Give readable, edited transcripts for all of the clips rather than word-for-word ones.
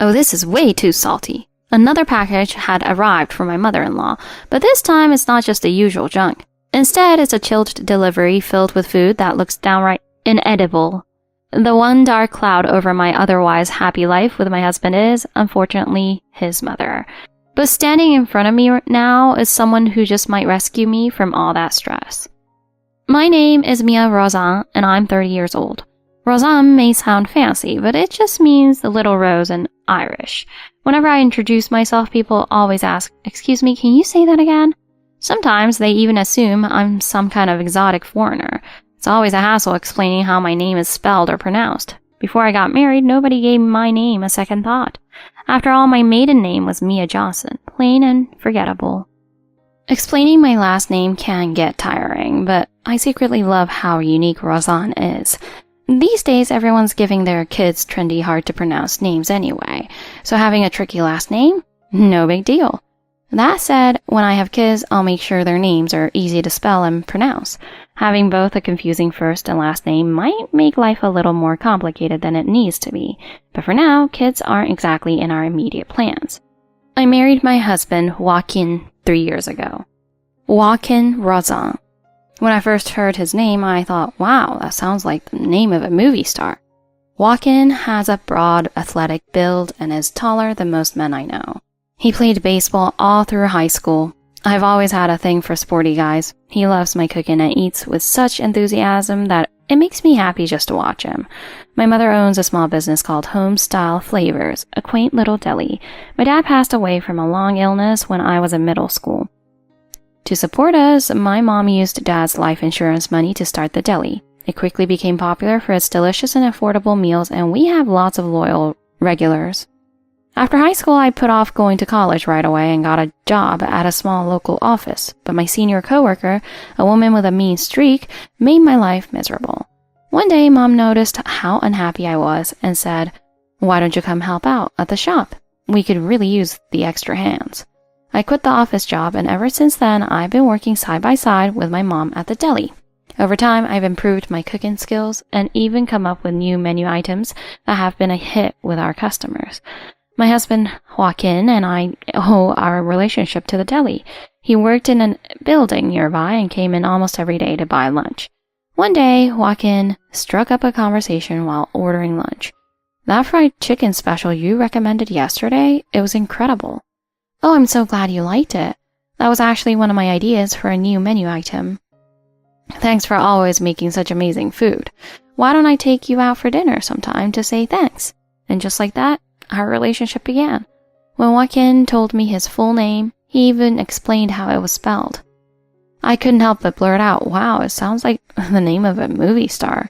Oh, this is way too salty. Another package had arrived from my mother-in-law, but this time it's not just the usual junk. Instead, it's a chilled delivery filled with food that looks downright inedible. The one dark cloud over my otherwise happy life with my husband is, unfortunately, his mother. But standing in front of me now is someone who just might rescue me from all that stress. My name is Mia Rozan, and I'm 30 years old. Rozan may sound fancy, but it just means the little rose in Irish. Whenever I introduce myself, people always ask, "Excuse me, can you say that again?" Sometimes they even assume I'm some kind of exotic foreigner. It's always a hassle explaining how my name is spelled or pronounced. Before I got married, nobody gave my name a second thought. After all, my maiden name was Mia Johnson, plain and forgettable. Explaining my last name can get tiring, but I secretly love how unique Rozan is. These days, everyone's giving their kids trendy, hard-to-pronounce names anyway, so having a tricky last name? No big deal. That said, when I have kids, I'll make sure their names are easy to spell and pronounce. Having both a confusing first and last name might make life a little more complicated than it needs to be, but for now, kids aren't exactly in our immediate plans. I married my husband, Joaquin, 3 years ago. Joaquin Rozan. When I first heard his name, I thought, wow, that sounds like the name of a movie star. Joaquin has a broad, athletic build and is taller than most men I know. He played baseball all through high school. I've always had a thing for sporty guys. He loves my cooking and eats with such enthusiasm that it makes me happy just to watch him. My mother owns a small business called Home Style Flavors, a quaint little deli. My dad passed away from a long illness when I was in middle school. To support us, my mom used Dad's life insurance money to start the deli. It quickly became popular for its delicious and affordable meals, and we have lots of loyal regulars. After high school, I put off going to college right away and got a job at a small local office, but my senior coworker, a woman with a mean streak, made my life miserable. One day, Mom noticed how unhappy I was and said, "Why don't you come help out at the shop? We could really use the extra hands." I quit the office job, and ever since then, I've been working side by side with my mom at the deli. Over time, I've improved my cooking skills and even come up with new menu items that have been a hit with our customers. My husband, Joaquin, and I owe our relationship to the deli. He worked in a building nearby and came in almost every day to buy lunch. One day, Joaquin struck up a conversation while ordering lunch. "That fried chicken special you recommended yesterday, it was incredible." "Oh, I'm so glad you liked it. That was actually one of my ideas for a new menu item." "Thanks for always making such amazing food. Why don't I take you out for dinner sometime to say thanks?" And just like that, our relationship began. When Joaquin told me his full name, he even explained how it was spelled. I couldn't help but blurt out, "Wow, it sounds like the name of a movie star.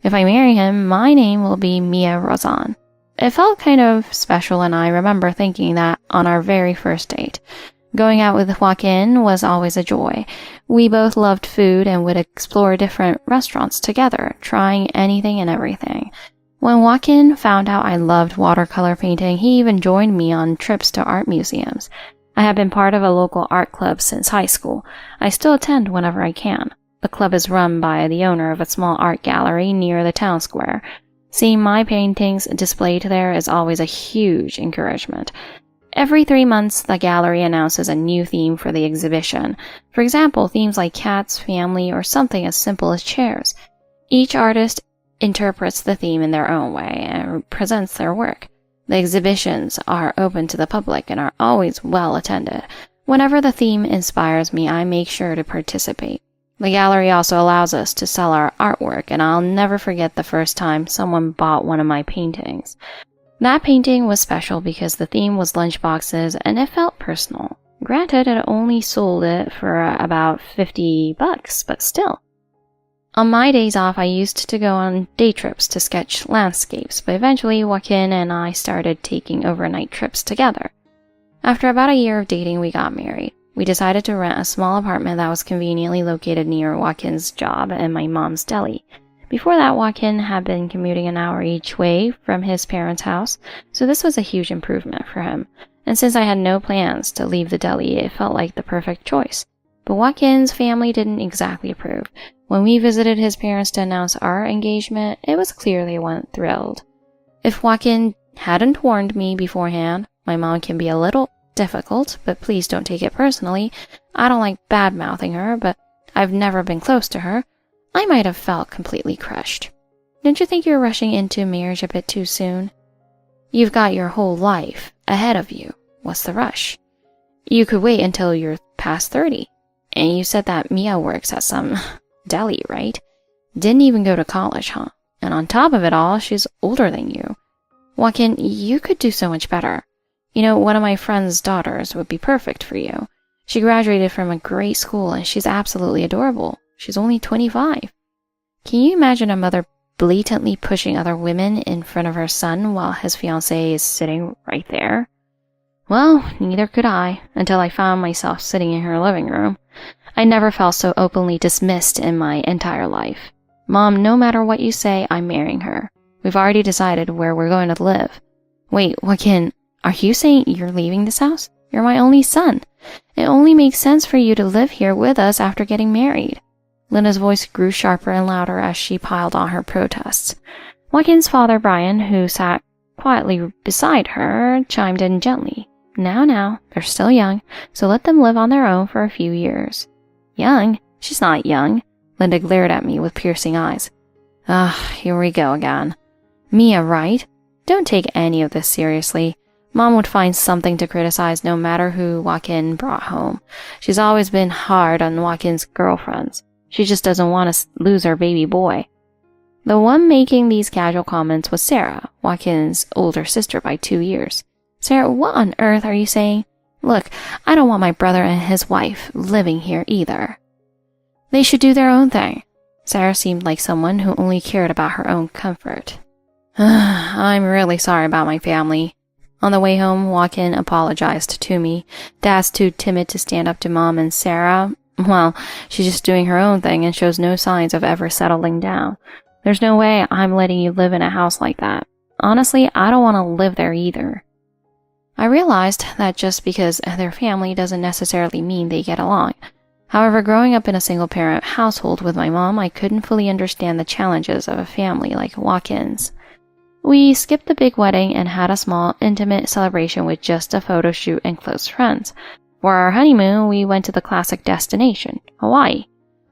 If I marry him, my name will be Mia Rozan." It felt kind of special, and I remember thinking that on our very first date. Going out with Joaquin was always a joy. We both loved food and would explore different restaurants together, trying anything and everything. When Joaquin found out I loved watercolor painting, he even joined me on trips to art museums. I have been part of a local art club since high school. I still attend whenever I can. The club is run by the owner of a small art gallery near the town square. Seeing my paintings displayed there is always a huge encouragement. Every 3 months, the gallery announces a new theme for the exhibition. For example, themes like cats, family, or something as simple as chairs. Each artist interprets the theme in their own way and presents their work. The exhibitions are open to the public and are always well attended. Whenever the theme inspires me, I make sure to participate. The gallery also allows us to sell our artwork, and I'll never forget the first time someone bought one of my paintings. That painting was special because the theme was lunchboxes and it felt personal. Granted, it only sold it for about $50, but still. On my days off, I used to go on day trips to sketch landscapes, but eventually Joaquin and I started taking overnight trips together. After about a year of dating, we got married. We decided to rent a small apartment that was conveniently located near Joaquin's job and my mom's deli. Before that, Joaquin had been commuting an hour each way from his parents' house, so this was a huge improvement for him. And since I had no plans to leave the deli, it felt like the perfect choice. But Joaquin's family didn't exactly approve. When we visited his parents to announce our engagement, it was clear they weren't thrilled. If Joaquin Hadn't warned me beforehand. My mom can be a little difficult, but please don't take it personally. I don't like bad-mouthing her, but I've never been close to her. I might have felt completely crushed. Don't you think you're rushing into marriage a bit too soon? You've got your whole life ahead of you. What's the rush? You could wait until you're past 30. And you said that Mia works at some deli, right? Didn't even go to college, huh? And on top of it all, she's older than you. Joaquin, you could do so much better. You know, one of my friend's daughters would be perfect for you. She graduated from a great school and she's absolutely adorable. She's only 25. Can you imagine a mother blatantly pushing other women in front of her son while his fiancée is sitting right there? Well, neither could I, until I found myself sitting in her living room. I never felt so openly dismissed in my entire life. Mom, no matter what you say, I'm marrying her. We've already decided where we're going to live. Wait, Joaquin, are you saying you're leaving this house? You're my only son. It only makes sense for you to live here with us after getting married. Linda's voice grew sharper and louder as she piled on her protests. Joaquin's father, Brian, who sat quietly beside her, chimed in gently. Now, they're still young, so let them live on their own for a few years. Young? She's not young. Linda glared at me with piercing eyes. Here we go again. Mia, right? Don't take any of this seriously. Mom would find something to criticize no matter who Joaquin brought home. She's always been hard on Joaquin's girlfriends. She just doesn't want to lose her baby boy. The one making these casual comments was Sarah, Joaquin's older sister by 2 years. Sarah, what on earth are you saying? Look, I don't want my brother and his wife living here either. They should do their own thing. Sarah seemed like someone who only cared about her own comfort. I'm really sorry about my family. On the way home, Joaquin apologized to me. Dad's too timid to stand up to Mom, and Sarah, well, she's just doing her own thing and shows no signs of ever settling down. There's no way I'm letting you live in a house like that. Honestly, I don't want to live there either. I realized that just because their family doesn't necessarily mean they get along. However, growing up in a single-parent household with my mom, I couldn't fully understand the challenges of a family like Joaquin's. We skipped the big wedding and had a small, intimate celebration with just a photo shoot and close friends. For our honeymoon, we went to the classic destination, Hawaii.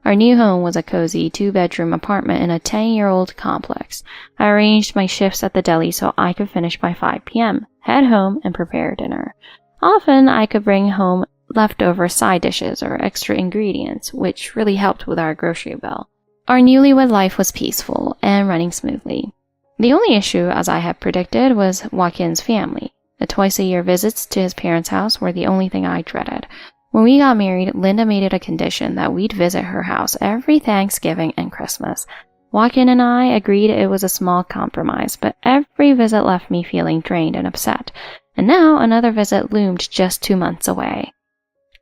Our new home was a cozy 2-bedroom apartment in a 10-year-old complex. I arranged my shifts at the deli so I could finish by 5 p.m., head home, and prepare dinner. Often, I could bring home leftover side dishes or extra ingredients, which really helped with our grocery bill. Our newlywed life was peaceful and running smoothly. The only issue, as I had predicted, was Joaquin's family. The twice-a-year visits to his parents' house were the only thing I dreaded. When we got married, Linda made it a condition that we'd visit her house every Thanksgiving and Christmas. Joaquin and I agreed it was a small compromise, but every visit left me feeling drained and upset. And now another visit loomed just 2 months away.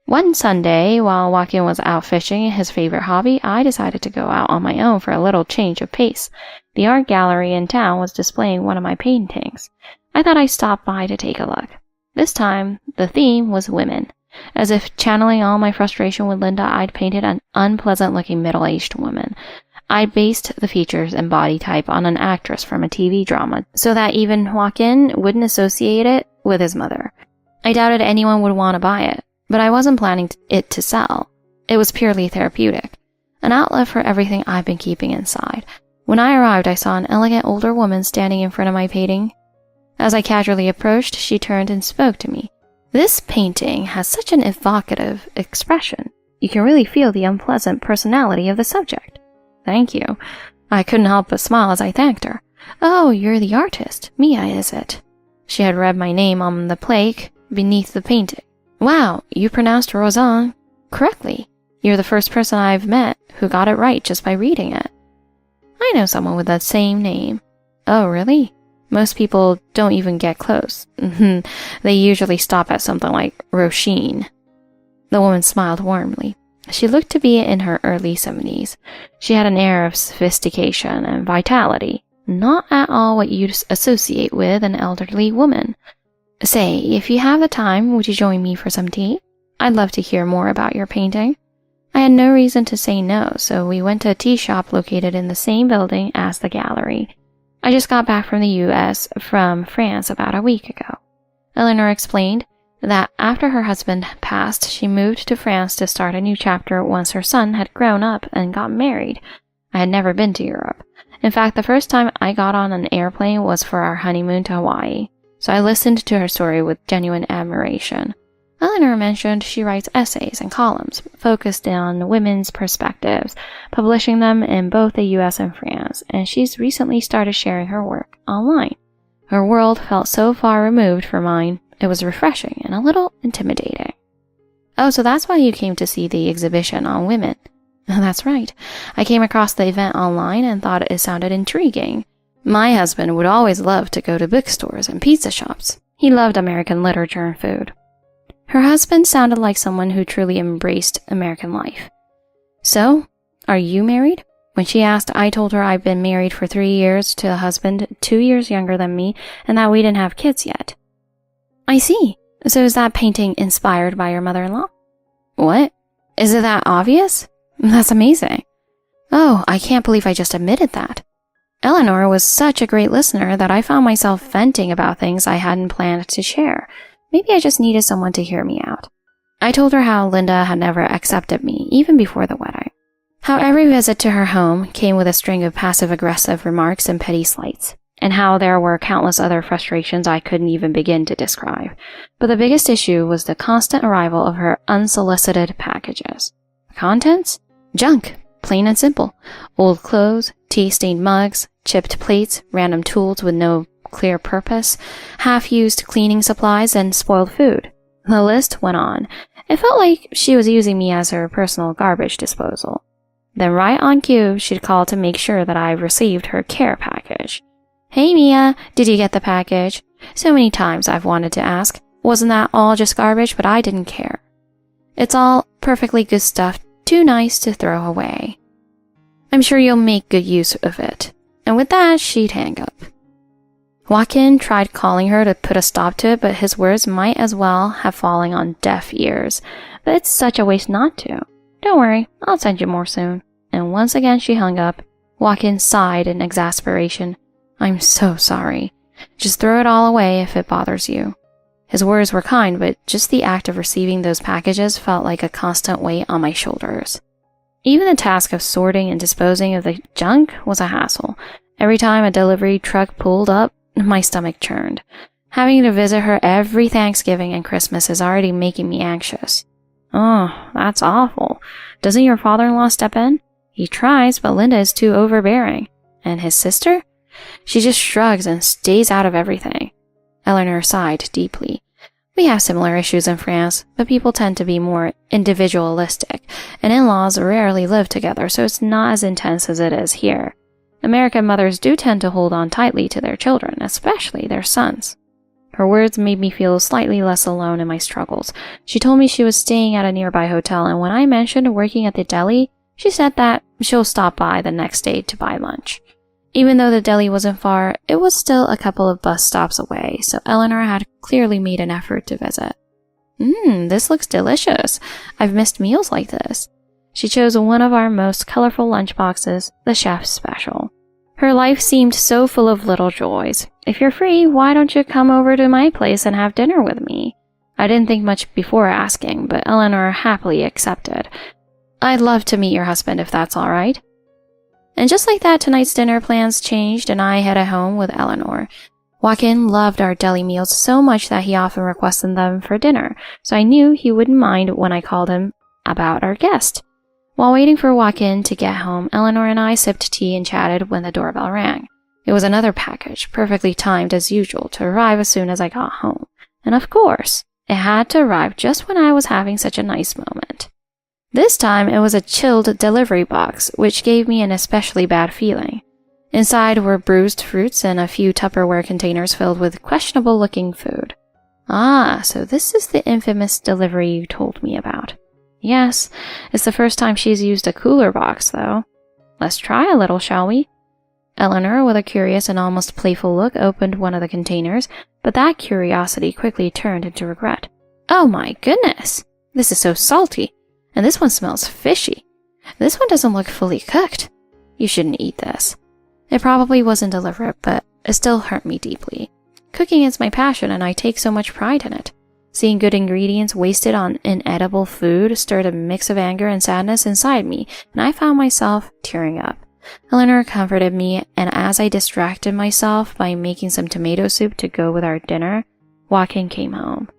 One Sunday, while Joaquin was out fishing, his favorite hobby, I decided to go out on my own for a little change of pace. The art gallery in town was displaying one of my paintings. I thought I'd stop by to take a look. This time, the theme was women. As if channeling all my frustration with Linda, I'd painted an unpleasant-looking middle-aged woman. I'd based the features and body type on an actress from a TV drama, so that even Joaquin wouldn't associate it with his mother. I doubted anyone would want to buy it, but I wasn't planning it to sell. It was purely therapeutic, an outlet for everything I've been keeping inside. When I arrived, I saw an elegant older woman standing in front of my painting. As I casually approached, she turned and spoke to me. This painting has such an evocative expression. You can really feel the unpleasant personality of the subject. Thank you. I couldn't help but smile as I thanked her. Oh, you're the artist. Mia, is it? She had read my name on the plaque beneath the painting. Wow, you pronounced Rosanne correctly. You're the first person I've met who got it right just by reading it. I know someone with that same name. Oh, really? Most people don't even get close. They usually stop at something like Roisin. The woman smiled warmly. She looked to be in her early 70s. She had an air of sophistication and vitality, not at all what you'd associate with an elderly woman. Say, if you have the time, would you join me for some tea? I'd love to hear more about your painting. I had no reason to say no, so we went to a tea shop located in the same building as the gallery. I just got back from the US from France about a week ago. Eleanor explained that after her husband passed, she moved to France to start a new chapter once her son had grown up and got married. I had never been to Europe. In fact, the first time I got on an airplane was for our honeymoon to Hawaii, so I listened to her story with genuine admiration. Eleanor mentioned she writes essays and columns focused on women's perspectives, publishing them in both the US and France, and she's recently started sharing her work online. Her world felt so far removed from mine, it was refreshing and a little intimidating. Oh, so that's why you came to see the exhibition on women. That's right. I came across the event online and thought it sounded intriguing. My husband would always love to go to bookstores and pizza shops. He loved American literature and food. Her husband sounded like someone who truly embraced American life. So, are you married? When she asked, I told her I'd been married for 3 years to a husband 2 years younger than me and that we didn't have kids yet. I see. So is that painting inspired by your mother-in-law? What? Is it that obvious? That's amazing. Oh, I can't believe I just admitted that. Eleanor was such a great listener that I found myself venting about things I hadn't planned to share. Maybe I just needed someone to hear me out. I told her how Linda had never accepted me, even before the wedding. How every visit to her home came with a string of passive-aggressive remarks and petty slights, and how there were countless other frustrations I couldn't even begin to describe. But the biggest issue was the constant arrival of her unsolicited packages. Contents? Junk, plain and simple. Old clothes, tea-stained mugs, chipped plates, random tools with no clear purpose, half-used cleaning supplies, and spoiled food. The list went on. It felt like she was using me as her personal garbage disposal. Then right on cue, she'd call to make sure that I received her care package. Hey Mia, did you get the package? So many times I've wanted to ask, wasn't that all just garbage, but I didn't care. It's all perfectly good stuff, too nice to throw away. I'm sure you'll make good use of it. And with that, she'd hang up. Joaquin tried calling her to put a stop to it, but his words might as well have fallen on deaf ears. But it's such a waste not to. Don't worry, I'll send you more soon. And once again she hung up. Joaquin sighed in exasperation. I'm so sorry. Just throw it all away if it bothers you. His words were kind, but just the act of receiving those packages felt like a constant weight on my shoulders. Even the task of sorting and disposing of the junk was a hassle. Every time a delivery truck pulled up, my stomach churned. Having to visit her every Thanksgiving and Christmas is already making me anxious. Oh, that's awful. Doesn't your father-in-law step in? He tries, but Linda is too overbearing. And his sister? She just shrugs and stays out of everything. Eleanor sighed deeply. We have similar issues in France, but people tend to be more individualistic, and in-laws rarely live together, so it's not as intense as it is here. American mothers do tend to hold on tightly to their children, especially their sons. Her words made me feel slightly less alone in my struggles. She told me she was staying at a nearby hotel, and when I mentioned working at the deli, she said that she'll stop by the next day to buy lunch. Even though the deli wasn't far, it was still a couple of bus stops away, so Eleanor had clearly made an effort to visit. This looks delicious. I've missed meals like this. She chose one of our most colorful lunchboxes, the chef's special. Her life seemed so full of little joys. If you're free, why don't you come over to my place and have dinner with me? I didn't think much before asking, but Eleanor happily accepted. I'd love to meet your husband if that's all right. And just like that, tonight's dinner plans changed and I headed home with Eleanor. Joaquin loved our deli meals so much that he often requested them for dinner, so I knew he wouldn't mind when I called him about our guest. While waiting for Joaquin to get home, Eleanor and I sipped tea and chatted when the doorbell rang. It was another package, perfectly timed as usual, to arrive as soon as I got home. And of course, it had to arrive just when I was having such a nice moment. This time, it was a chilled delivery box, which gave me an especially bad feeling. Inside were bruised fruits and a few Tupperware containers filled with questionable-looking food. Ah, so this is the infamous delivery you told me about. Yes, it's the first time she's used a cooler box, though. Let's try a little, shall we? Eleanor, with a curious and almost playful look, opened one of the containers, but that curiosity quickly turned into regret. Oh my goodness! This is so salty. And this one smells fishy. This one doesn't look fully cooked. You shouldn't eat this. It probably wasn't deliberate, but it still hurt me deeply. Cooking is my passion and I take so much pride in it. Seeing good ingredients wasted on inedible food stirred a mix of anger and sadness inside me, and I found myself tearing up. Eleanor comforted me, and as I distracted myself by making some tomato soup to go with our dinner, Joaquin came home.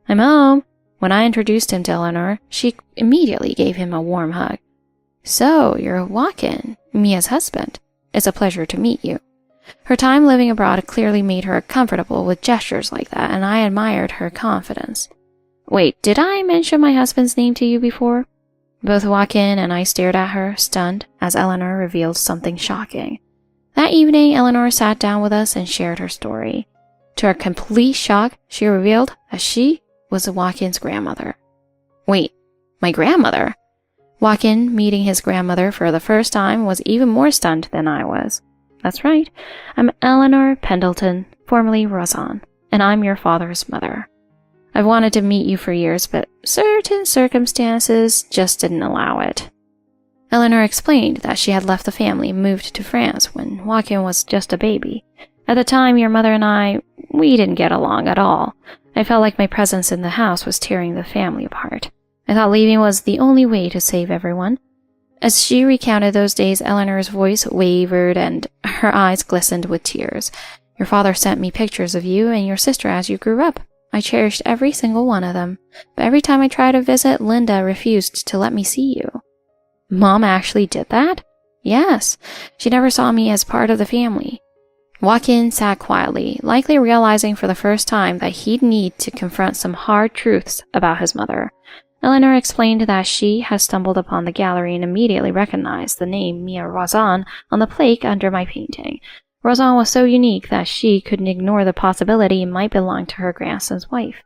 "I'm home." When I introduced him to Eleanor, she immediately gave him a warm hug. "So, you're Joaquin, Mia's husband. It's a pleasure to meet you." Her time living abroad clearly made her comfortable with gestures like that, and I admired her confidence. "Wait, did I mention my husband's name to you before?" Both Joaquin and I stared at her, stunned, as Eleanor revealed something shocking. That evening, Eleanor sat down with us and shared her story. To our complete shock, she revealed that she was Joaquin's grandmother. "Wait, my grandmother?" Joaquin, meeting his grandmother for the first time, was even more stunned than I was. "That's right. I'm Eleanor Pendleton, formerly Rozan, and I'm your father's mother. I've wanted to meet you for years, but certain circumstances just didn't allow it." Eleanor explained that she had left the family and moved to France when Joaquin was just a baby. "At the time, your mother and we didn't get along at all. I felt like my presence in the house was tearing the family apart. I thought leaving was the only way to save everyone." As she recounted those days, Eleanor's voice wavered and her eyes glistened with tears. "Your father sent me pictures of you and your sister as you grew up. I cherished every single one of them, but every time I tried to visit, Linda refused to let me see you." "Mom actually did that?" "Yes. She never saw me as part of the family." Joaquin sat quietly, likely realizing for the first time that he'd need to confront some hard truths about his mother. Eleanor explained that she had stumbled upon the gallery and immediately recognized the name Mia Rozan on the plaque under my painting. Rozan was so unique that she couldn't ignore the possibility it might belong to her grandson's wife.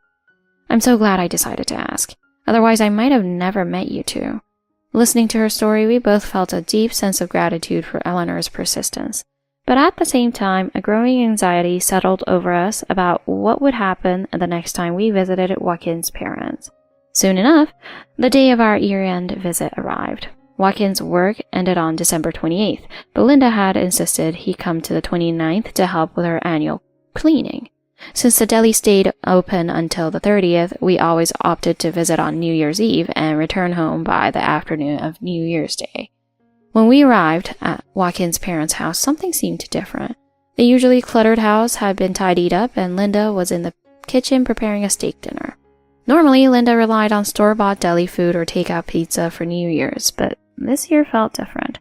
"I'm so glad I decided to ask. Otherwise, I might have never met you two." Listening to her story, we both felt a deep sense of gratitude for Eleanor's persistence. But at the same time, a growing anxiety settled over us about what would happen the next time we visited Joaquin's parents. Soon enough, the day of our year-end visit arrived. Joaquin's work ended on December 28th, but Linda had insisted he come to the 29th to help with her annual cleaning. Since the deli stayed open until the 30th, we always opted to visit on New Year's Eve and return home by the afternoon of New Year's Day. When we arrived at Joaquin's parents' house, something seemed different. The usually cluttered house had been tidied up, and Linda was in the kitchen preparing a steak dinner. Normally, Linda relied on store-bought deli food or takeout pizza for New Year's, but this year felt different.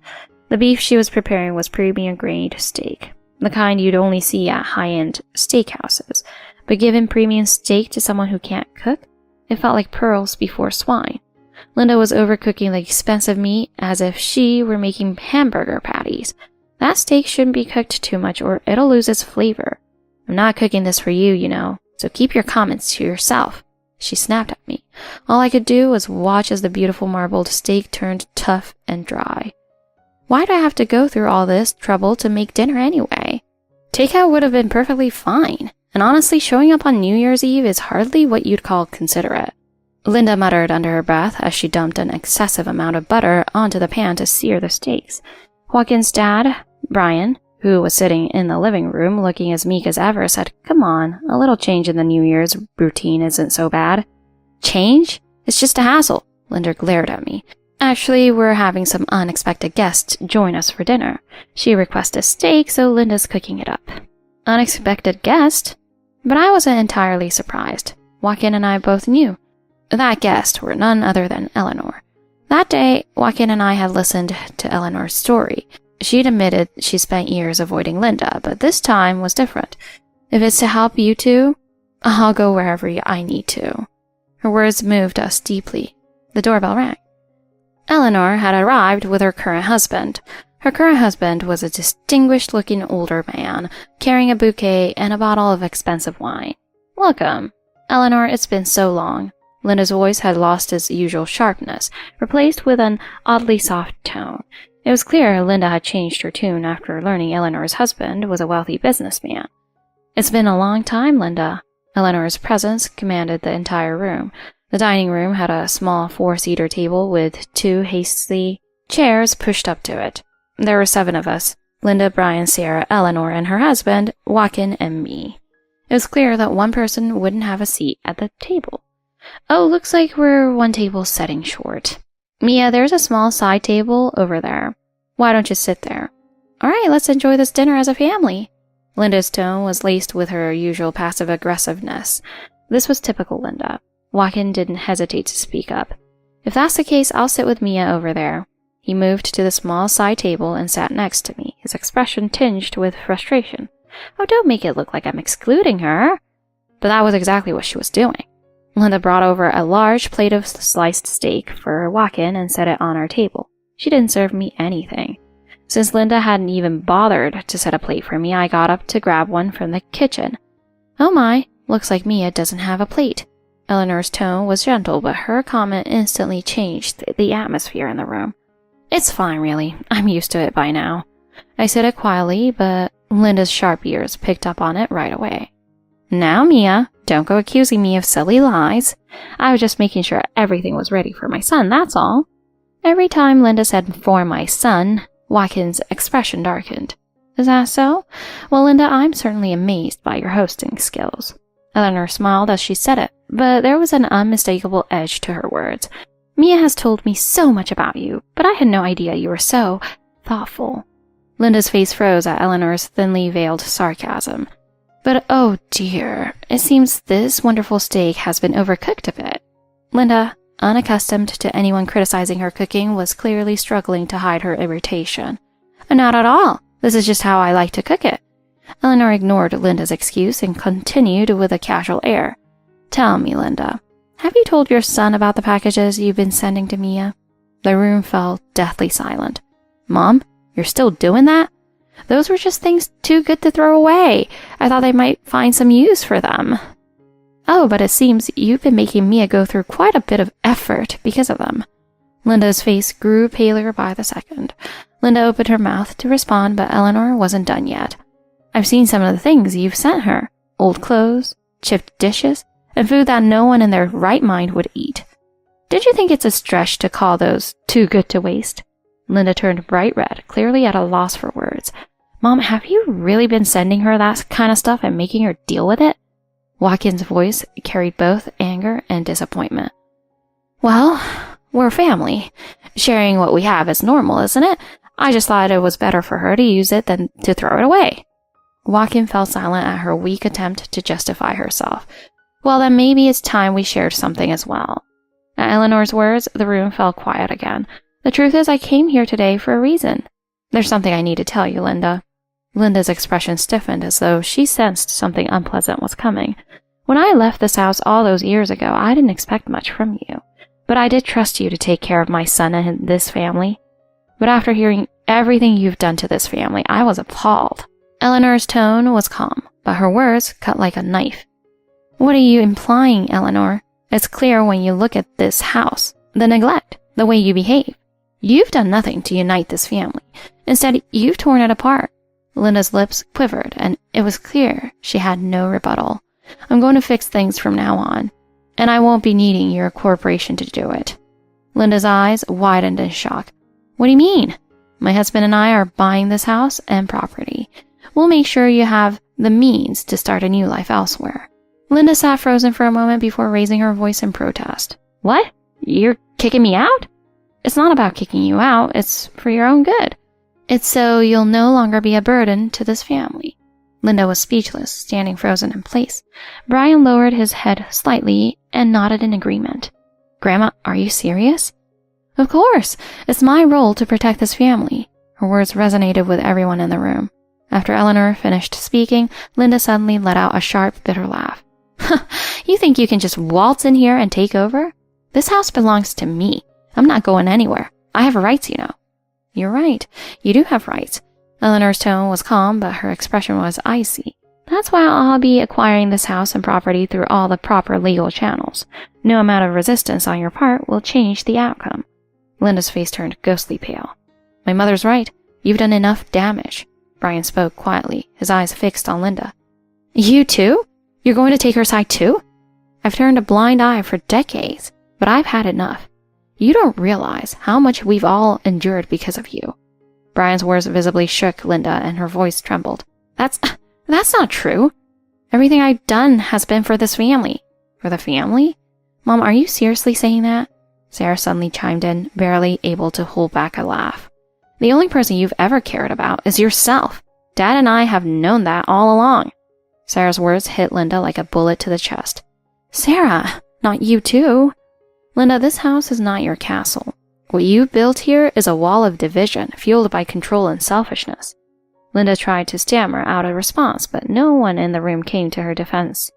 The beef she was preparing was premium-grade steak, the kind you'd only see at high-end steakhouses. But given premium steak to someone who can't cook, it felt like pearls before swine. Linda was overcooking the expensive meat as if she were making hamburger patties. That steak shouldn't be cooked too much or it'll lose its flavor. "I'm not cooking this for you, you know, so keep your comments to yourself," she snapped at me. All I could do was watch as the beautiful marbled steak turned tough and dry. Why'd I have to go through all this trouble to make dinner anyway? Takeout would have been perfectly fine, and honestly, showing up on New Year's Eve is hardly what you'd call considerate. Linda muttered under her breath as she dumped an excessive amount of butter onto the pan to sear the steaks. Joaquin's dad, Brian, who was sitting in the living room looking as meek as ever, said, "Come on, a little change in the New Year's routine isn't so bad." "Change? It's just a hassle," Linda glared at me. "Actually, we're having some unexpected guests join us for dinner. She requested steak, so Linda's cooking it up." Unexpected guest? But I wasn't entirely surprised. Joaquin and I both knew. That guest were none other than Eleanor. That day, Joaquin and I had listened to Eleanor's story. She'd admitted she spent years avoiding Linda, but this time was different. "If it's to help you two, I'll go wherever I need to." Her words moved us deeply. The doorbell rang. Eleanor had arrived with her current husband. Her current husband was a distinguished-looking older man, carrying a bouquet and a bottle of expensive wine. "Welcome. Eleanor, it's been so long." Linda's voice had lost its usual sharpness, replaced with an oddly soft tone. It was clear Linda had changed her tune after learning Eleanor's husband was a wealthy businessman. "It's been a long time, Linda." Eleanor's presence commanded the entire room. The dining room had a small 4-seater table with 2 hasty chairs pushed up to it. There were 7 of us, Linda, Brian, Sarah, Eleanor, and her husband, Joaquin, and me. It was clear that one person wouldn't have a seat at the table. Oh, looks like we're one table setting short. Mia, there's a small side table over there. Why don't you sit there? All right, let's enjoy this dinner as a family. Linda's tone was laced with her usual passive aggressiveness. This was typical Linda. Joaquin didn't hesitate to speak up. If that's the case, I'll sit with Mia over there. He moved to the small side table and sat next to me, his expression tinged with frustration. Oh, don't make it look like I'm excluding her. But that was exactly what she was doing. Linda brought over a large plate of sliced steak for Joaquin and set it on our table. She didn't serve me anything. Since Linda hadn't even bothered to set a plate for me, I got up to grab one from the kitchen. Oh my, looks like Mia doesn't have a plate. Eleanor's tone was gentle, but her comment instantly changed the atmosphere in the room. It's fine, really. I'm used to it by now. I said it quietly, but Linda's sharp ears picked up on it right away. Now, Mia, don't go accusing me of silly lies. I was just making sure everything was ready for my son, that's all. Every time Linda said for my son, Joaquin's expression darkened. Is that so? Well, Linda, I'm certainly amazed by your hosting skills. Eleanor smiled as she said it, but there was an unmistakable edge to her words. Mia has told me so much about you, but I had no idea you were so thoughtful. Linda's face froze at Eleanor's thinly veiled sarcasm. But oh dear, it seems this wonderful steak has been overcooked a bit. Linda, unaccustomed to anyone criticizing her cooking, was clearly struggling to hide her irritation. Not at all. This is just how I like to cook it. Eleanor ignored Linda's excuse and continued with a casual air. Tell me, Linda, have you told your son about the packages you've been sending to Mia? The room fell deathly silent. Mom, you're still doing that? Those were just things too good to throw away. I thought they might find some use for them. Oh, but it seems you've been making Mia go through quite a bit of effort because of them. Linda's face grew paler by the second. Linda opened her mouth to respond, but Eleanor wasn't done yet. I've seen some of the things you've sent her. Old clothes, chipped dishes, and food that no one in their right mind would eat. Did you think it's a stretch to call those too good to waste? Linda turned bright red, clearly at a loss for words. Mom, have you really been sending her that kind of stuff and making her deal with it? Joaquin's voice carried both anger and disappointment. Well, we're family. Sharing what we have is normal, isn't it? I just thought it was better for her to use it than to throw it away. Joaquin fell silent at her weak attempt to justify herself. Well, then maybe it's time we shared something as well. At Eleanor's words, the room fell quiet again. The truth is, I came here today for a reason. There's something I need to tell you, Linda. Linda's expression stiffened as though she sensed something unpleasant was coming. When I left this house all those years ago, I didn't expect much from you. But I did trust you to take care of my son and this family. But after hearing everything you've done to this family, I was appalled. Eleanor's tone was calm, but her words cut like a knife. What are you implying, Eleanor? It's clear when you look at this house, the neglect, the way you behave. You've done nothing to unite this family. Instead, you've torn it apart. Linda's lips quivered, and it was clear she had no rebuttal. I'm going to fix things from now on, and I won't be needing your cooperation to do it. Linda's eyes widened in shock. What do you mean? My husband and I are buying this house and property. We'll make sure you have the means to start a new life elsewhere. Linda sat frozen for a moment before raising her voice in protest. What? You're kicking me out? It's not about kicking you out, it's for your own good. It's so you'll no longer be a burden to this family. Linda was speechless, standing frozen in place. Brian lowered his head slightly and nodded in agreement. Grandma, are you serious? Of course. It's my role to protect this family. Her words resonated with everyone in the room. After Eleanor finished speaking, Linda suddenly let out a sharp, bitter laugh. You think you can just waltz in here and take over? This house belongs to me. I'm not going anywhere. I have rights, you know. You're right. You do have rights. Eleanor's tone was calm, but her expression was icy. That's why I'll be acquiring this house and property through all the proper legal channels. No amount of resistance on your part will change the outcome. Linda's face turned ghostly pale. My mother's right. You've done enough damage. Brian spoke quietly, his eyes fixed on Linda. You too? You're going to take her side too? I've turned a blind eye for decades, but I've had enough. You don't realize how much we've all endured because of you. Brian's words visibly shook Linda, and her voice trembled. That's not true. Everything I've done has been for this family. For the family? Mom, are you seriously saying that? Sarah suddenly chimed in, barely able to hold back a laugh. The only person you've ever cared about is yourself. Dad and I have known that all along. Sarah's words hit Linda like a bullet to the chest. Sarah, not you too. Linda, this house is not your castle. What you've built here is a wall of division, fueled by control and selfishness. Linda tried to stammer out a response, but no one in the room came to her defense.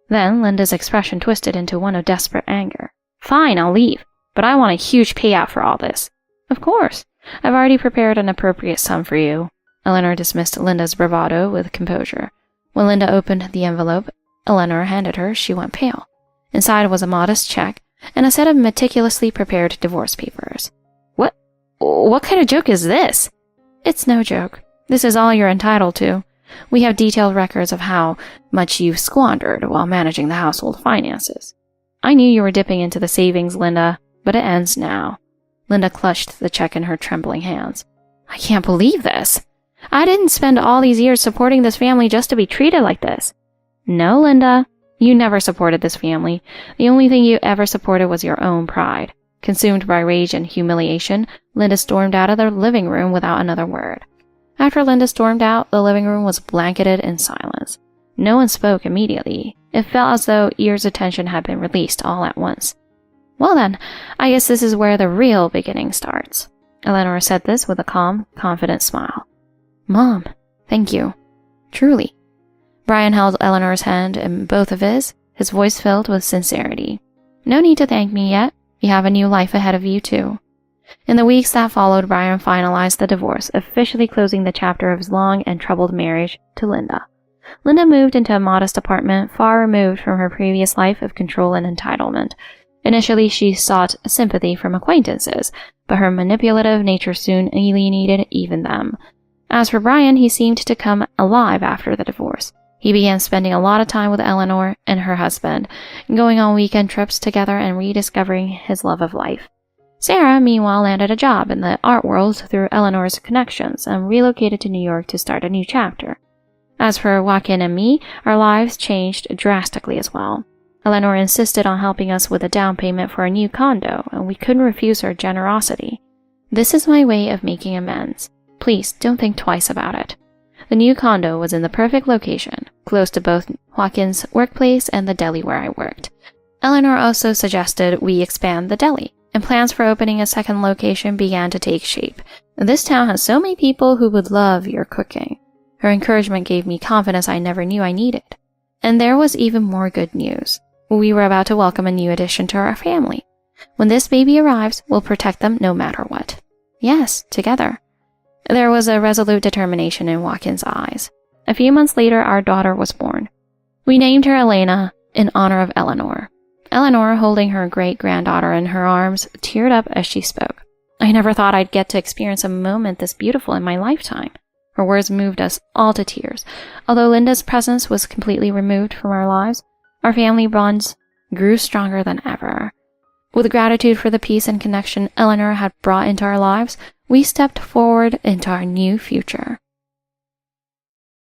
Then Linda's expression twisted into one of desperate anger. Fine, I'll leave, but I want a huge payout for all this. Of course. I've already prepared an appropriate sum for you. Eleanor dismissed Linda's bravado with composure. When Linda opened the envelope Eleanor handed her, she went pale. Inside was a modest check and a set of meticulously prepared divorce papers. What kind of joke is this? It's no joke. This is all you're entitled to. We have detailed records of how much you've squandered while managing the household finances. I knew you were dipping into the savings, Linda, but it ends now. Linda clutched the check in her trembling hands. I can't believe this. I didn't spend all these years supporting this family just to be treated like this. No, Linda. You never supported this family. The only thing you ever supported was your own pride. Consumed by rage and humiliation, Linda stormed out of the living room without another word. After Linda stormed out, the living room was blanketed in silence. No one spoke immediately. It felt as though ears' attention had been released all at once. Well then, I guess this is where the real beginning starts. Eleanor said this with a calm, confident smile. Mom, thank you. Truly. Brian held Eleanor's hand in both of his voice filled with sincerity. No need to thank me yet. You have a new life ahead of you, too. In the weeks that followed, Brian finalized the divorce, officially closing the chapter of his long and troubled marriage to Linda. Linda moved into a modest apartment far removed from her previous life of control and entitlement. Initially, she sought sympathy from acquaintances, but her manipulative nature soon alienated even them. As for Brian, he seemed to come alive after the divorce. He began spending a lot of time with Eleanor and her husband, going on weekend trips together and rediscovering his love of life. Sarah, meanwhile, landed a job in the art world through Eleanor's connections and relocated to New York to start a new chapter. As for Joaquin and me, our lives changed drastically as well. Eleanor insisted on helping us with a down payment for a new condo, and we couldn't refuse her generosity. This is my way of making amends. Please don't think twice about it. The new condo was in the perfect location, close to both Joaquin's workplace and the deli where I worked. Eleanor also suggested we expand the deli, and plans for opening a second location began to take shape. This town has so many people who would love your cooking. Her encouragement gave me confidence I never knew I needed. And there was even more good news. We were about to welcome a new addition to our family. When this baby arrives, we'll protect them no matter what. Yes, together. There was a resolute determination in Joaquin's eyes. A few months later, our daughter was born. We named her Elena in honor of Eleanor. Eleanor, holding her great-granddaughter in her arms, teared up as she spoke. I never thought I'd get to experience a moment this beautiful in my lifetime. Her words moved us all to tears. Although Linda's presence was completely removed from our lives, our family bonds grew stronger than ever. With gratitude for the peace and connection Eleanor had brought into our lives, we stepped forward into our new future.